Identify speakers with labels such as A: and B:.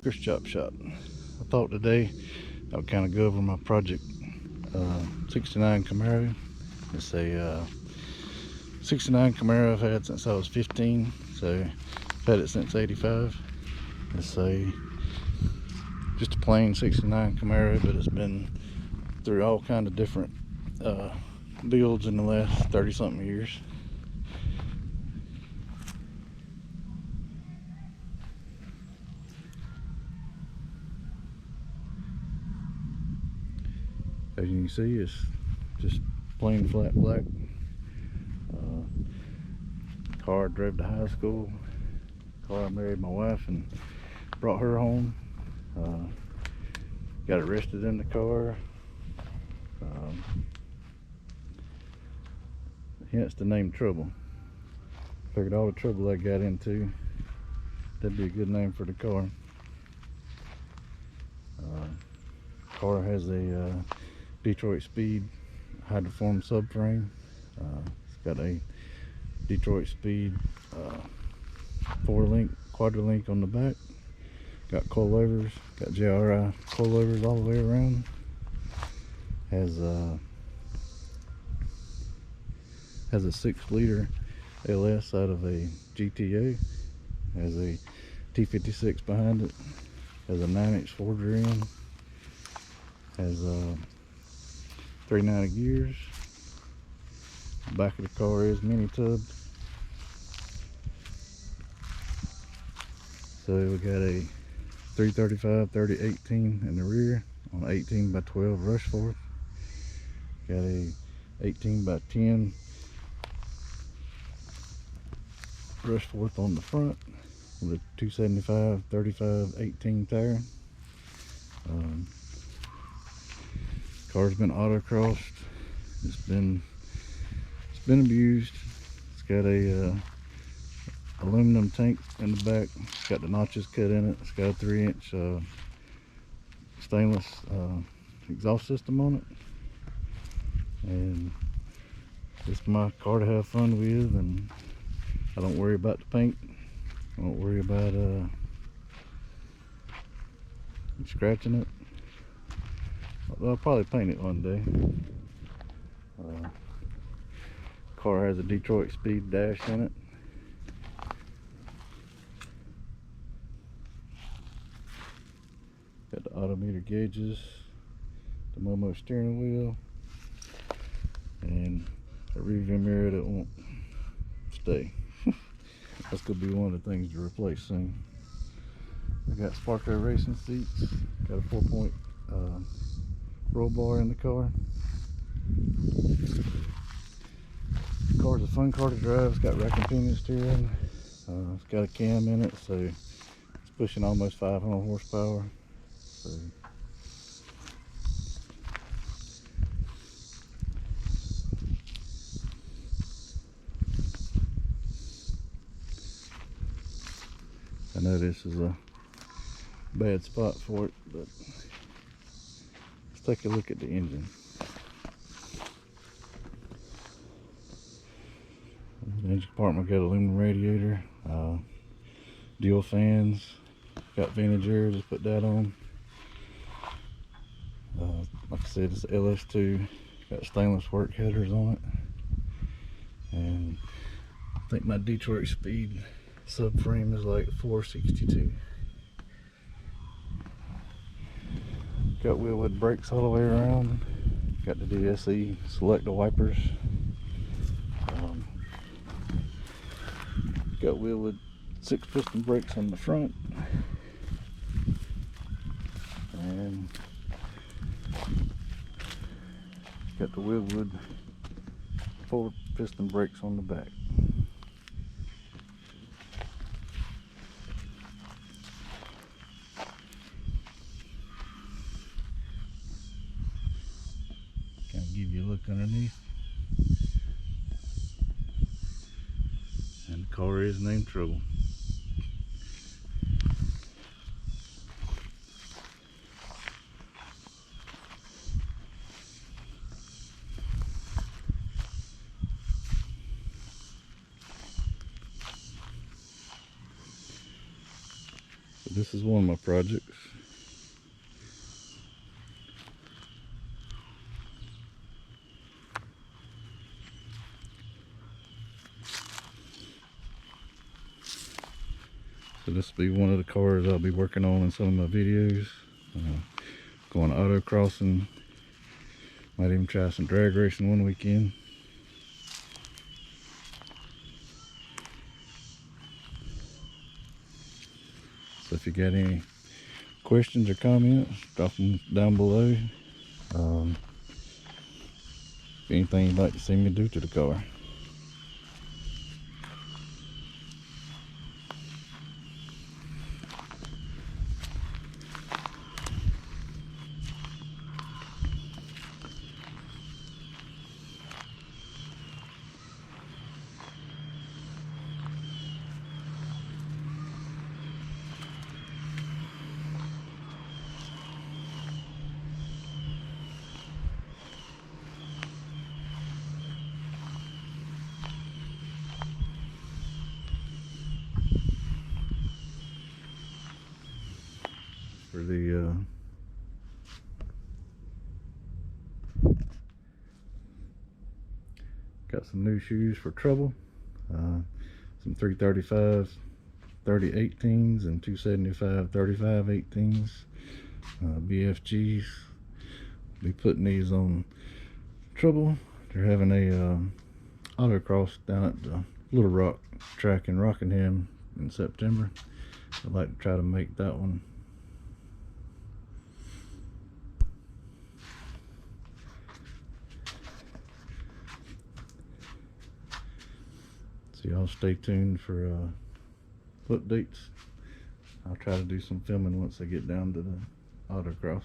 A: Tucker's Chop Shop. I thought today I would kind of go over my project 69 Camaro. It's a 69 Camaro I've had since I was 15, so I've had it since 85. It's just a plain 69 Camaro, but it's been through all kind of different builds in the last 30 something years. As you can see, it's just plain flat black. Car I drove to high school. Car I married my wife and brought her home. Got arrested in the car. Hence the name Trouble. Figured all the trouble I got into, that'd be a good name for the car. Car has a Detroit Speed Hydroformed Subframe. It's got a Detroit Speed 4-link Quadra Link on the back. Got coilovers, got JRI coilovers all the way around. Has a 6-liter LS out of a GTA. Has a T56 behind it. Has a 9-inch forger in. Has 390 gears. The back of the car is Mini Tubs. So we got a 335/30/18 in the rear on 18 by 12 Rushforth. Got a 18 by 10 Rushforth on the front with a 275/35/18 tire. Car's been autocrossed. It's been abused. It's got a aluminum tank in the back. It's got the notches cut in it. It's got a 3-inch stainless exhaust system on it. And it's my car to have fun with, and I don't worry about the paint. I don't worry about scratching it. I'll probably paint it one day. Car has a Detroit Speed dash in it. Got the odometer gauges, the Moser steering wheel, and a rearview mirror that won't stay. That's gonna be one of the things to replace soon. I got Sparko racing seats. Got a 4-point roll bar in the car. The car's a fun car to drive. It's got rack and pinion steering. It's got a cam in it, so it's pushing almost 500 horsepower. So I know this is a bad spot for it, but let's take a look at the engine. The engine compartment got aluminum radiator, dual fans, got vintage air, just put that on. Like I said, it's LS2, got stainless work headers on it, and I think my Detroit Speed subframe is like 462. Got Wilwood brakes all the way around. Got the DSE selector wipers. Got Wilwood 6-piston brakes on the front, and got the Wilwood 4-piston brakes on the back. Kind of give you a look underneath. And the car is named Trouble. This is one of my projects. So this will be one of the cars I'll be working on in some of my videos. Going auto crossing. Might even try some drag racing one weekend. So if you got any questions or comments, drop them down below. Anything you'd like to see me do to the car. For the got some new shoes for trouble. Some 335s 30/18s and 275 35/18s. BFGs. Be putting these on trouble. They're having a autocross down at the Little Rock track in Rockingham in September. I'd like to try to make that one. So y'all stay tuned for updates. I'll try to do some filming once I get down to the autocross.